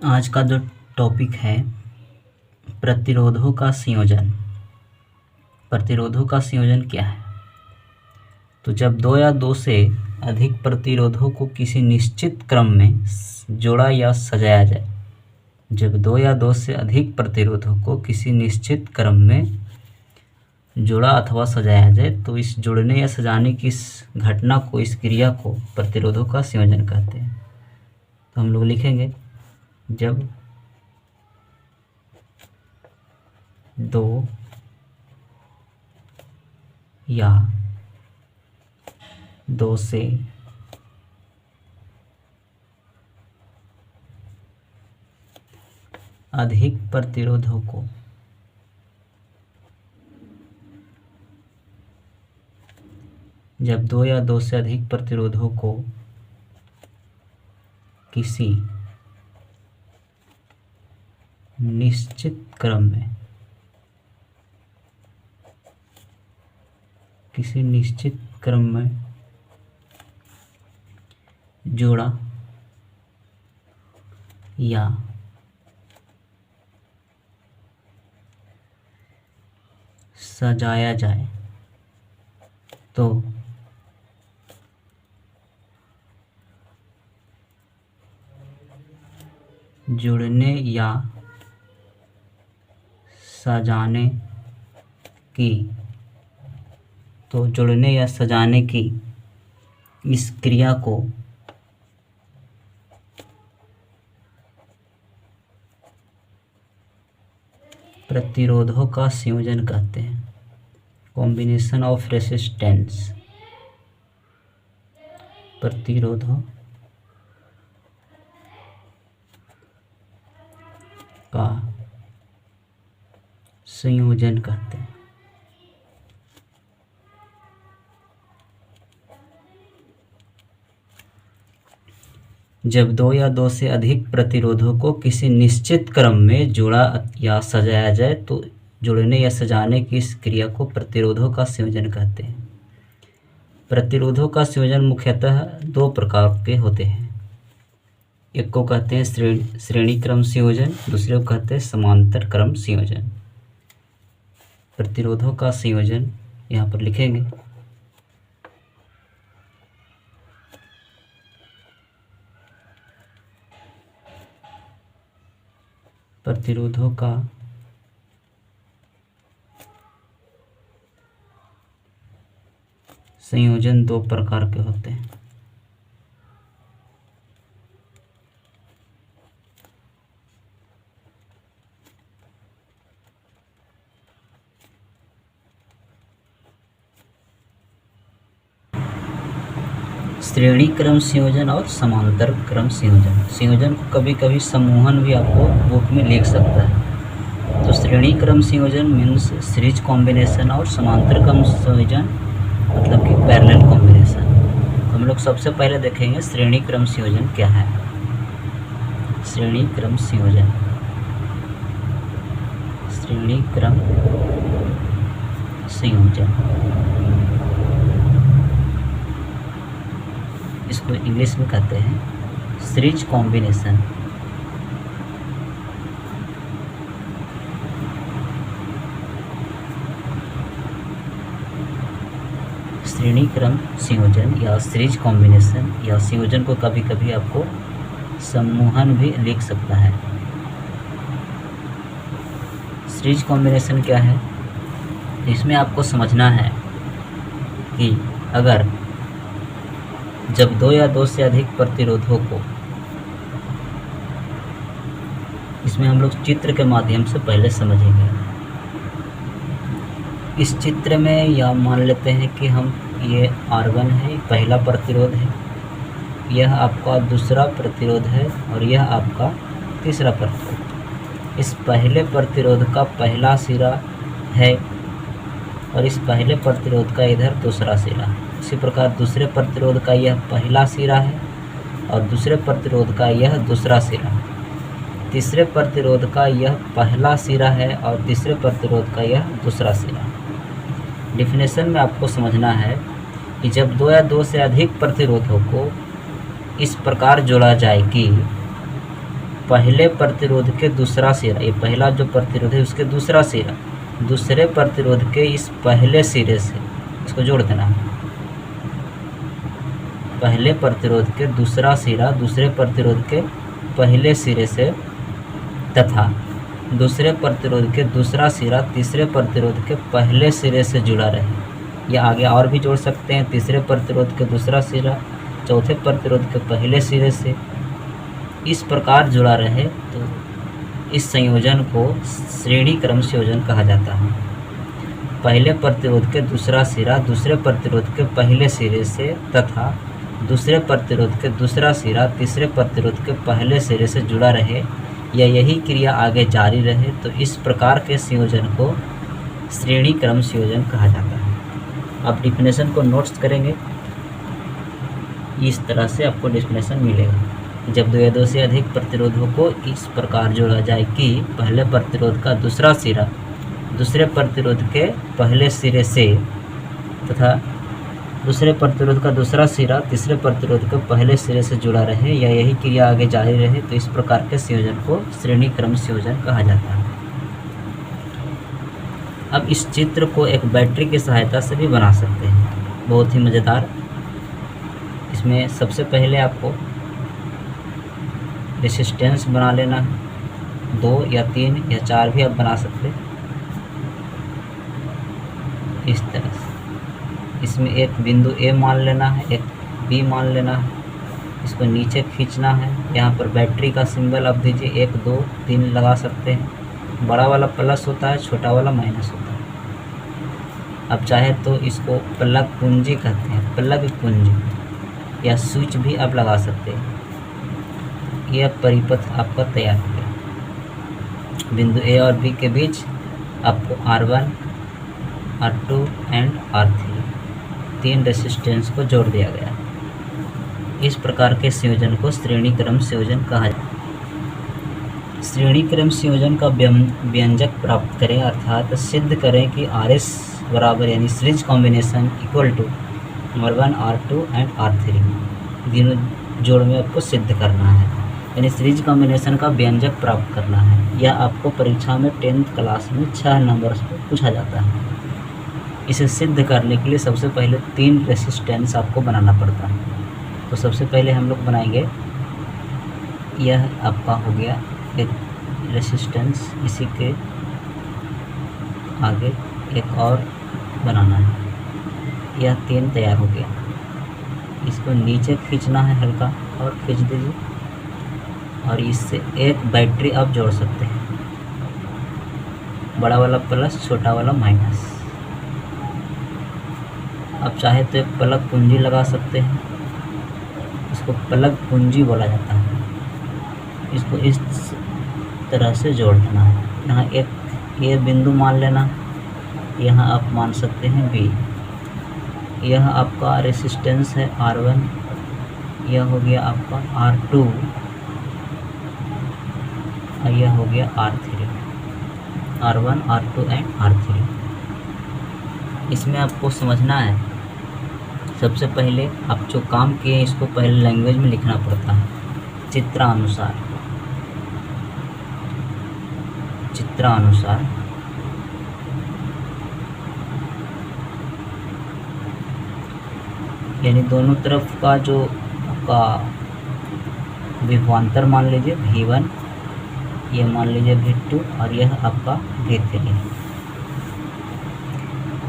आज का जो टॉपिक है प्रतिरोधों का संयोजन। प्रतिरोधों का संयोजन क्या है? तो जब दो या दो से अधिक प्रतिरोधों को किसी निश्चित क्रम में जोड़ा या सजाया जाए। जब दो या दो से अधिक प्रतिरोधों को किसी निश्चित क्रम में जोड़ा अथवा सजाया जाए तो इस जोड़ने या सजाने की इस घटना को, इस क्रिया को प्रतिरोधों का संयोजन कहते हैं। तो हम लोग लिखेंगे जब दो या दो से अधिक प्रतिरोधों को जब दो या दो से अधिक प्रतिरोधों को किसी निश्चित क्रम में जोड़ा या सजाया जाए तो जोड़ने या सजाने की इस क्रिया को प्रतिरोधों का संयोजन कहते हैं। कॉम्बिनेशन ऑफ रेसिस्टेंस, प्रतिरोधों का संयोजन कहते हैं। जब दो या दो से अधिक प्रतिरोधों को किसी निश्चित क्रम में जोड़ा या सजाया जाए तो जोड़ने या सजाने की इस क्रिया को प्रतिरोधों का संयोजन कहते हैं। प्रतिरोधों का संयोजन मुख्यतः दो प्रकार के होते हैं। एक को कहते हैं श्रेणी क्रम संयोजन, दूसरे को कहते हैं समांतर क्रम संयोजन। प्रतिरोधों का संयोजन यहाँ पर लिखेंगे। प्रतिरोधों का संयोजन दो प्रकार के होते हैं। श्रेणी क्रम संयोजन और समांतर क्रम संयोजन। संयोजन को कभी कभी समूहन भी आपको बुक में लिख सकता है। तो श्रेणी क्रम संयोजन मीन्स सीरीज कॉम्बिनेशन और समांतर क्रम संयोजन मतलब कि पैरेलल कॉम्बिनेशन। तो हम लोग सबसे पहले देखेंगे श्रेणी क्रम संयोजन क्या है। श्रेणी क्रम संयोजन, श्रेणी क्रम संयोजन इसको इंग्लिश में कहते हैं सीरीज कॉम्बिनेशन। श्रेणी क्रम संयोजन या सीरीज कॉम्बिनेशन या संयोजन को कभी कभी आपको समूहन भी लिख सकता है। सीरीज कॉम्बिनेशन क्या है? इसमें आपको समझना है कि अगर जब दो या दो से अधिक प्रतिरोधों को, इसमें हम लोग चित्र के माध्यम से पहले समझेंगे। इस चित्र में या मान लेते हैं कि हम ये R1 है, पहला प्रतिरोध है, यह आपका दूसरा प्रतिरोध है और यह आपका तीसरा प्रतिरोध। इस पहले प्रतिरोध का पहला सिरा है और इस पहले प्रतिरोध का इधर दूसरा सिरा है। इसी प्रकार दूसरे प्रतिरोध का यह पहला सिरा है और दूसरे प्रतिरोध का यह दूसरा सिरा है। तीसरे प्रतिरोध का यह पहला सिरा है और तीसरे प्रतिरोध का यह दूसरा सिरा है। डिफिनेशन में आपको समझना है कि जब दो या दो से अधिक प्रतिरोधों को इस प्रकार जोड़ा जाए कि पहले प्रतिरोध के दूसरा सिरा, ये पहला जो प्रतिरोध है उसके दूसरा सिरा दूसरे प्रतिरोध के इस पहले सिरे से, इसको जोड़ देना है। पहले प्रतिरोध के दूसरा सिरा दूसरे प्रतिरोध के पहले सिरे से तथा दूसरे प्रतिरोध के दूसरा सिरा तीसरे प्रतिरोध के पहले सिरे से जुड़ा रहे। या आगे और भी जोड़ सकते हैं, तीसरे प्रतिरोध के दूसरा सिरा चौथे प्रतिरोध के पहले सिरे से इस प्रकार जुड़ा रहे, तो इस संयोजन को श्रेणी क्रम संयोजन कहा जाता है। पहले प्रतिरोध के दूसरा सिरा दूसरे प्रतिरोध के पहले सिरे से तथा दूसरे प्रतिरोध के दूसरा सिरा तीसरे प्रतिरोध के पहले सिरे से जुड़ा रहे या यही क्रिया आगे जारी रहे, तो इस प्रकार के संयोजन को श्रेणी क्रम संयोजन कहा जाता है। आप डिफिनेशन को नोट्स करेंगे, इस तरह से आपको डिफिनेशन मिलेगा। जब दो या दो से अधिक प्रतिरोधों को इस प्रकार जोड़ा जाए कि पहले प्रतिरोध का दूसरा सिरा दूसरे प्रतिरोध के पहले सिरे से तथा दूसरे प्रतिरोध का दूसरा सिरा तीसरे प्रतिरोध के पहले सिरे से जुड़ा रहे या यही क्रिया आगे जारी रहे, तो इस प्रकार के संयोजन को श्रेणी क्रम संयोजन कहा जाता है। अब इस चित्र को एक बैटरी की सहायता से भी बना सकते हैं, बहुत ही मज़ेदार। इसमें सबसे पहले आपको रेसिस्टेंस बना लेना है, 2 या 3 या 4 भी आप बना सकते हैं। इस तरह से इसमें एक बिंदु ए मान लेना है, एक बी मान लेना है, इसको नीचे खींचना है। यहाँ पर बैटरी का सिंबल आप दीजिए, 1 2 3 लगा सकते हैं। बड़ा वाला प्लस होता है, छोटा वाला माइनस होता है। अब चाहे तो इसको प्लग कुंजी कहते हैं, प्लग कुंजी या स्विच भी आप लगा सकते हैं। यह परिपथ आपका तैयार हो गया। बिंदु ए और बी के बीच आपको R1 R2 and R3 3 resistance को जोड़ दिया गया। इस प्रकार के संयोजन को श्रेणी क्रम संयोजन कहा जाता है। श्रेणी क्रम संयोजन का व्यंजक प्राप्त करें, अर्थात सिद्ध करें कि RS बराबर यानी series combination equal to R1 R2 and R3 तीनों जोड़ में आपको सिद्ध करना है, यानी सीरीज कॉम्बिनेशन का व्यंजक प्राप्त करना है। यह आपको परीक्षा में 10th क्लास में 6 नंबर्स पर पूछा जाता है। इसे सिद्ध करने के लिए सबसे पहले 3 रेसिस्टेंस आपको बनाना पड़ता है। तो सबसे पहले हम लोग बनाएंगे, यह आपका हो गया एक रेसिस्टेंस, इसी के आगे एक और बनाना है। यह 3 तैयार हो गया। इसको नीचे खींचना है हल्का और खींच दीजिए, और इससे एक बैटरी आप जोड़ सकते हैं, बड़ा वाला प्लस छोटा वाला माइनस। आप चाहे तो एक प्लग कुंजी लगा सकते हैं, इसको प्लग कुंजी बोला जाता है। इसको इस तरह से जोड़ देना है। यहाँ एक ये बिंदु मान लेना, यहाँ आप मान सकते हैं बी। यह आपका रेसिस्टेंस है R1, यह हो गया आपका R2 और यह हो गया R3, R1 R2 and R3। इसमें आपको समझना है, सबसे पहले आप जो काम किए इसको पहले लैंग्वेज में लिखना पड़ता है, चित्रानुसार। चित्रानुसार यानी दोनों तरफ का जो आपका विभवांतर मान लीजिए V1, ये मान लीजिए V2 और यह आपका V3।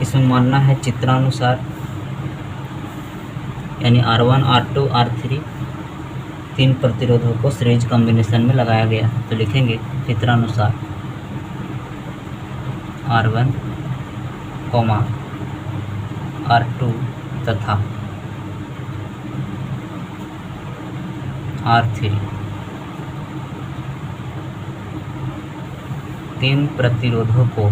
इसमें मानना है चित्रानुसार, यानी R1 R2 R3 3 प्रतिरोधों को सीरीज कॉम्बिनेशन में लगाया गया है। तो लिखेंगे चित्रानुसार R1, R2 तथा R3 3 प्रतिरोधों को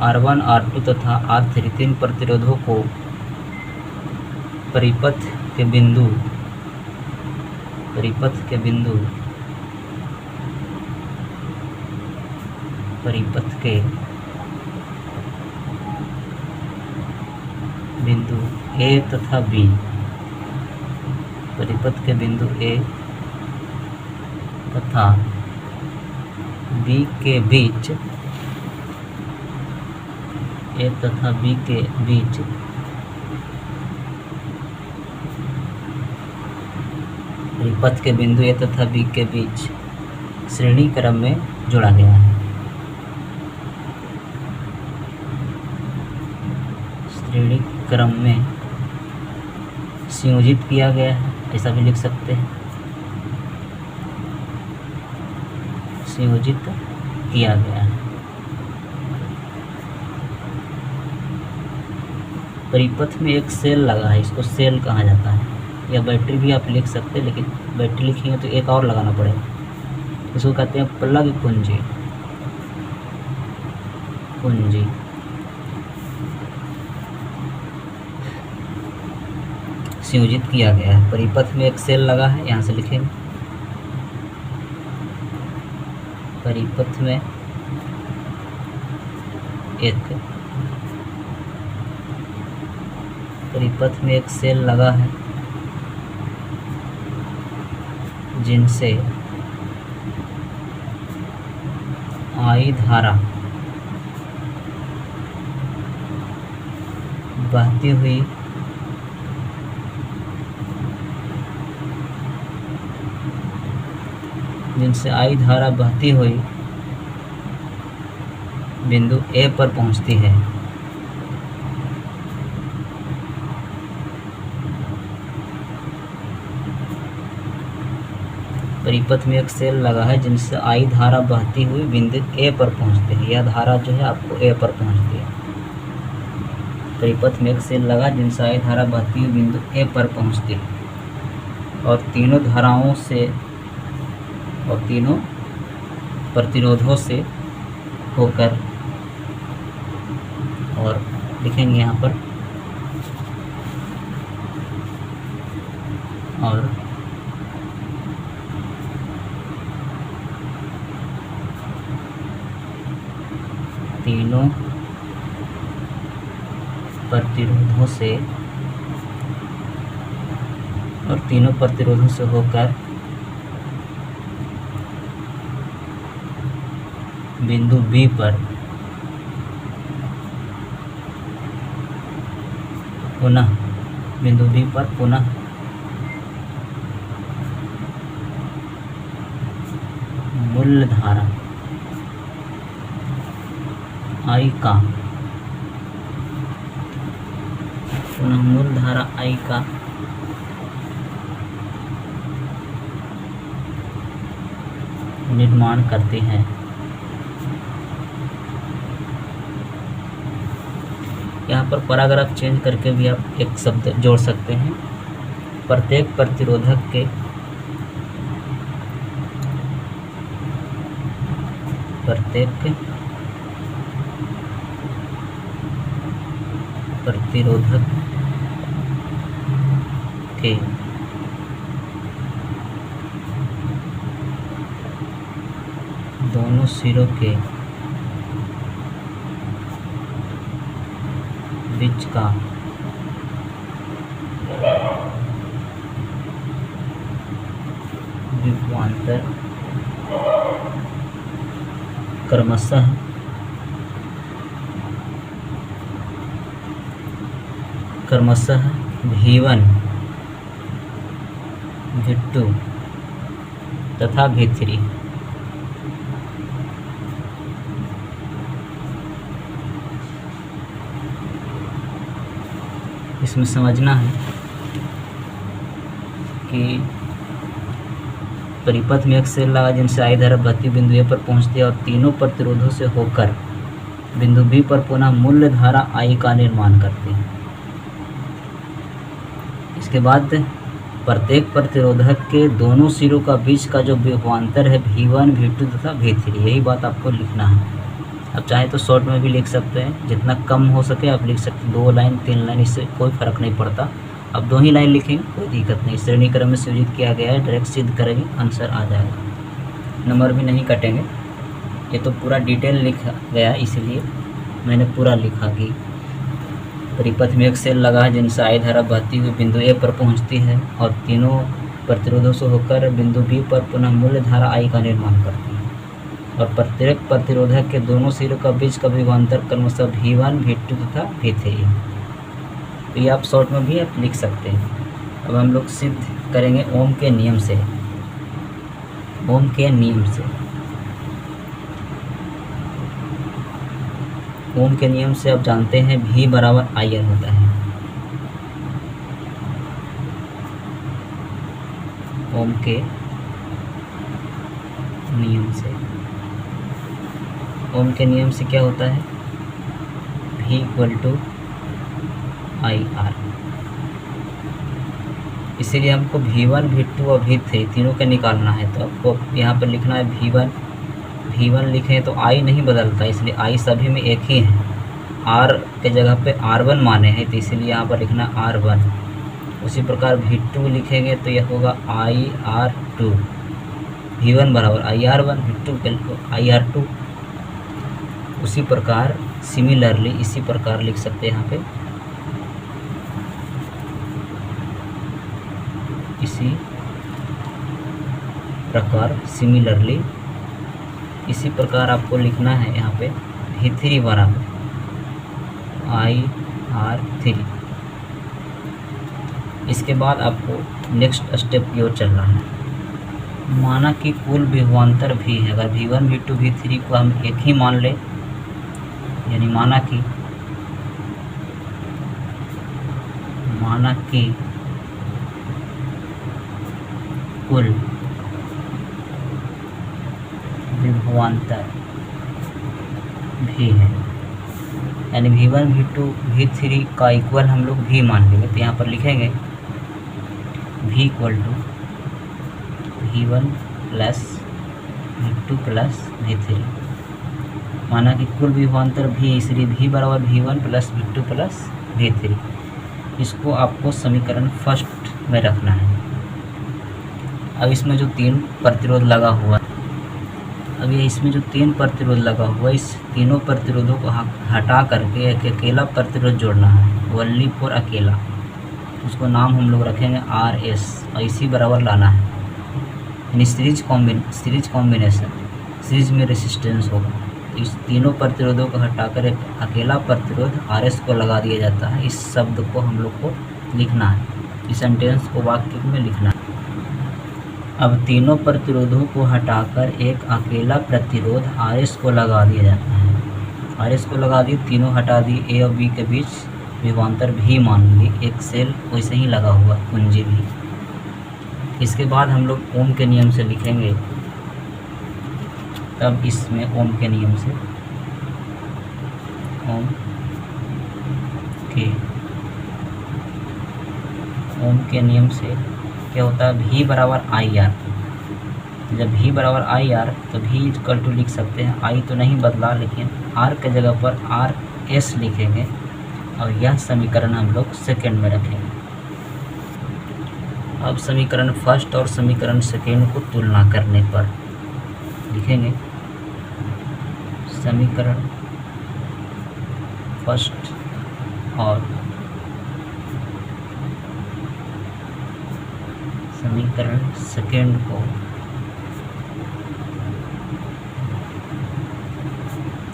R1 R2 तथा R3 3 प्रतिरोधों को परिपथ के बिंदु बिंदु ए तथा बी, परिपथ के बिंदु ए तथा बी के बीच, ए तथा बी के बीच परिपथ के बिंदु ए तथा बी के बीच श्रेणी क्रम में जोड़ा गया है। श्रेणी क्रम में संयोजित किया गया है, ऐसा भी लिख सकते हैं, संयोजित किया गया है। परिपथ में एक सेल लगा है, इसको सेल कहा जाता है, या बैटरी भी आप लिख सकते हैं, लेकिन बैटरी लिखेंगे तो एक और लगाना पड़ेगा। इसको कहते हैं प्लग कुंजी। कुंजी संयोजित किया गया है। परिपथ में एक सेल लगा है, यहाँ से लिखेंगे परिपथ में एक सेल लगा है जिनसे आई धारा बहती हुई बिंदु ए पर पहुंचती है। परिपथ में एक सेल लगा है जिनसे आई धारा बहती हुई बिंदु ए पर पहुंचती है। यह धारा जो है आपको ए पर पहुंचती है। परिपथ में एक सेल लगा जिनसे आई धारा बहती हुई बिंदु ए पर पहुंचती है और तीनों धाराओं से और तीनों प्रतिरोधों से होकर, और लिखेंगे यहाँ पर, और तीनों प्रतिरोधों से होकर बिंदु बी पर पुनः मूल धारा आई का निर्माण करते हैं। यहाँ पर पैराग्राफ चेंज करके भी आप एक शब्द जोड़ सकते हैं। प्रत्येक प्रतिरोधक के दोनों सिरों के बीच का विभवांतर क्रमशः V1, V2 तथा V3 इसमें समझना है कि परिपथ में एक सेल लगा जिनसे आई धारा बहती बिंदु ए पर पहुंचती है और तीनों प्रतिरोधों से होकर बिंदु बी पर पुनः मूल्य धारा आई का निर्माण करती है। इसके बाद प्रत्येक प्रतिरोधक के दोनों सिरों का बीच का जो विभवांतर है V1, V2 तथा V3, यही बात आपको लिखना है। अब चाहे तो शॉर्ट में भी लिख सकते हैं, जितना कम हो सके आप लिख सकते हैं, 2 लाइन 3 लाइन, इससे कोई फ़र्क नहीं पड़ता। अब 2 ही लाइन लिखेंगे कोई दिक्कत नहीं। श्रेणी क्रम में संयोजित किया गया है, डायरेक्ट सिद्ध करेंगे आंसर आ जाएगा, नंबर भी नहीं कटेंगे। ये तो पूरा डिटेल लिखा गया, इसीलिए मैंने पूरा लिखा कि परिपथ में एक सेल लगा है जिनसे आई धारा बहती हुई बिंदु ए पर पहुंचती है और तीनों प्रतिरोधों से होकर बिंदु बी पर पुनः मूल्य धारा आई का निर्माण करती है और प्रत्येक प्रतिरोधक के दोनों सिरों का बीच का विभवांतर क्रमशः V1, V2 तथा V3 है। तो ये आप शॉर्ट में भी आप लिख सकते हैं। अब हम लोग सिद्ध करेंगे ओम के नियम से। ओम के नियम से, ओम के नियम से आप जानते हैं V बराबर IR होता है। ओम के नियम से, ओम के नियम से क्या होता है, V = IR। इसीलिए हमको V1, V2 और V3 तीनों का निकालना है। तो आपको यहाँ पर लिखना है V1 लिखें तो I नहीं बदलता, इसलिए I सभी में एक ही है। R के जगह पे R1 माने हैं, तो इसलिए यहाँ पर लिखना R1। उसी प्रकार V2 लिखेंगे तो यह होगा IR2। V1 बराबर IR1, V2 IR2। उसी प्रकार सिमिलरली इसी प्रकार लिख सकते हैं यहाँ पे, इसी प्रकार सिमिलरली इसी प्रकार आपको लिखना है यहाँ पे V3 बराबर IR3। इसके बाद आपको नेक्स्ट स्टेप की ओर चलना है। माना कि कुल विभवांतर भी है, अगर V1, V2, V3 को हम एक ही मान लें, यानी माना कि कुल विभवांतर भी है, यानी V1, V2, V3 का इक्वल हम लोग V मान लेंगे। तो यहाँ पर लिखेंगे V = V1 + V2 + V3। माना कि कुल विभवांतर भी, इसलिए V बराबर V1 + V2 + V3। इसको आपको समीकरण फर्स्ट में रखना है। अब इसमें जो 3 प्रतिरोध लगा हुआ है, अब ये इसमें जो 3 प्रतिरोध लगा हुआ है, इस तीनों प्रतिरोधों को हटा करके एक अकेला प्रतिरोध जोड़ना है, ओनली फॉर अकेला। उसको नाम हम लोग रखेंगे RS और इसी बराबर लाना है, यानी सीरीज कॉम्बिनेशन, सीरीज में रेसिस्टेंस होगा। तो इस तीनों प्रतिरोधों को हटाकर एक अकेला प्रतिरोध RS को लगा दिया जाता है। इस शब्द को हम लोग को लिखना है, इस सेंटेंस को वाक्य में लिखना है। अब तीनों प्रतिरोधों को हटाकर एक अकेला प्रतिरोध RS को लगा दिया जाता है। RS को लगा दिए, तीनों हटा दिए, A और B के बीच विभवांतर भी मान लिए, एक सेल वैसे ही लगा हुआ कुंजी भी। इसके बाद हम लोग ओम के नियम से लिखेंगे। तब इसमें ओम के नियम से, ओम के नियम से क्या होता है, V बराबर IR। जब V बराबर IR तो V = लिख सकते हैं, I तो नहीं बदला, लेकिन R के जगह पर RS लिखेंगे और यह समीकरण हम लोग सेकेंड में रखेंगे। अब समीकरण फर्स्ट और समीकरण सेकेंड को तुलना करने पर लिखेंगे, समीकरण फर्स्ट और समीकरण सेकेंड को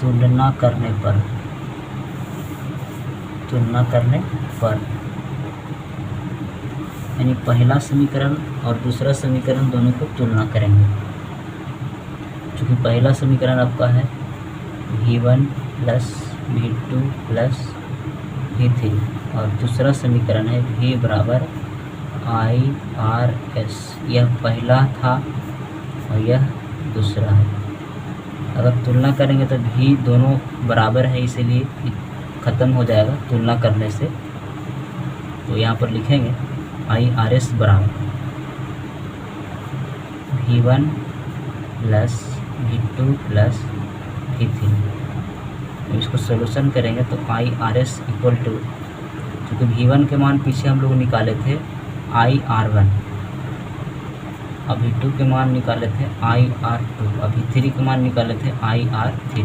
तुलना करने पर यानी पहला समीकरण और दूसरा समीकरण दोनों को तुलना करेंगे। क्योंकि पहला समीकरण आपका है V1 + V2 + V3 और दूसरा समीकरण है V बराबर IRS। यह पहला था और यह दूसरा है। अगर तुलना करेंगे तो V दोनों बराबर है, इसीलिए ख़त्म हो जाएगा तुलना करने से। तो यहाँ पर लिखेंगे IRS बराबर V1 + V2 + V3। इसको सोल्यूशन करेंगे तो IRS = क्योंकि V1 के मान पीछे हम लोग निकाले थे IR1, अब V2 के मान निकाले थे IR2, अब V3 के मान निकाले थे IR3।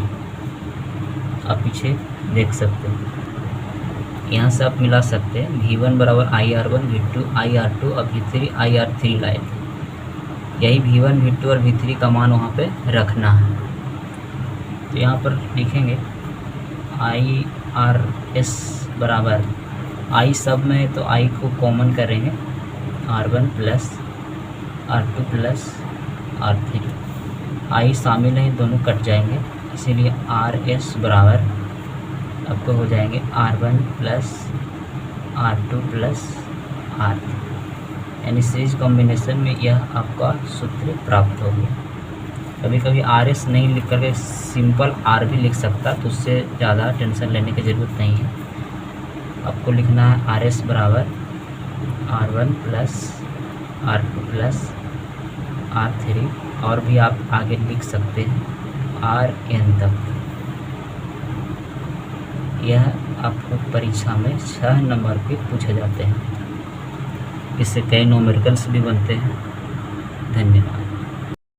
आप पीछे देख सकते हैं। यहाँ से आप मिला सकते हैं V1 बराबर IR1 V2 IR2 और V3 IR3 लाए थे। यही V1 V2 और V3 का मान वहाँ पे रखना है। तो यहाँ पर लिखेंगे IRS बराबर I सब में है तो I को कॉमन करेंगे R1 plus R2 plus R3। I शामिल है, दोनों कट जाएंगे, इसीलिए RS बराबर आपको हो जाएंगे R1 plus R2 plus R3, यानी सीरीज कॉम्बिनेशन में यह आपका सूत्र प्राप्त हो गया। कभी कभी RS नहीं लिख करके सिंपल R भी लिख सकता, तो उससे ज़्यादा टेंशन लेने की ज़रूरत नहीं है। आपको लिखना है RS बराबर R1 plus R2 plus R3, और भी आप आगे लिख सकते हैं RN तक। यह आपको परीक्षा में 6 नंबर के पूछे जाते हैं। इससे कई न्यूमेरिकल्स भी बनते हैं। धन्यवाद।